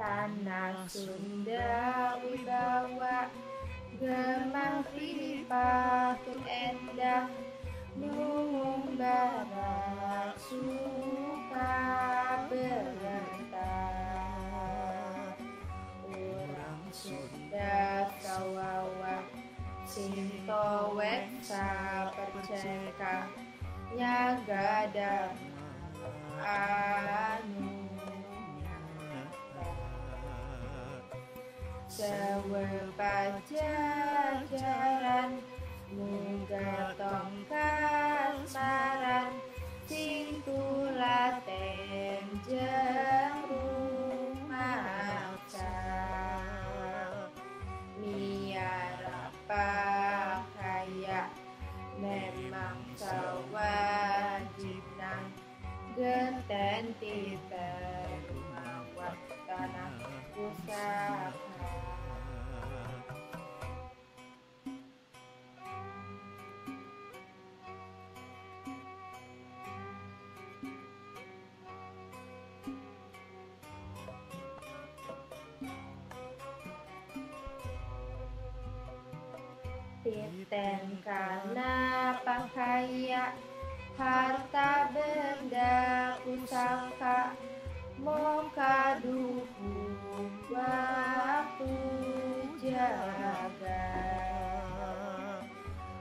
Tanah Sunda wibawa gemah patut endah nungung barat suka berentak. Urang Sunda kawawa sing towek saperceka nyaga anu sewepajajaran munggah tongkat saran sing tulaten jeung rumaca miara pakaya memang sawajibna genten titerima tanah pusaka. Titen kana pakaya harta benda pusaka mong kaduhung waktu jaga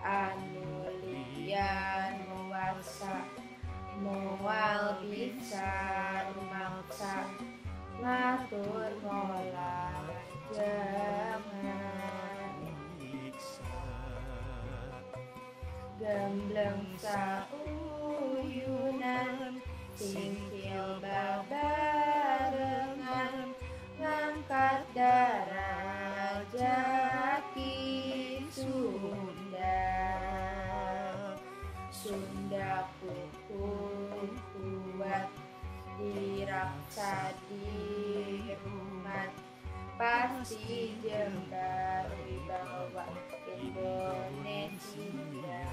anu lian muasa moal bisa rumaksa ngatur ngolah jangan gembleng sauyunan singkil babarengan ngangkat darajat ki Sunda. Sunda kukuh kuat diraksa dirumat pasti jengkar wibawa Indonesia.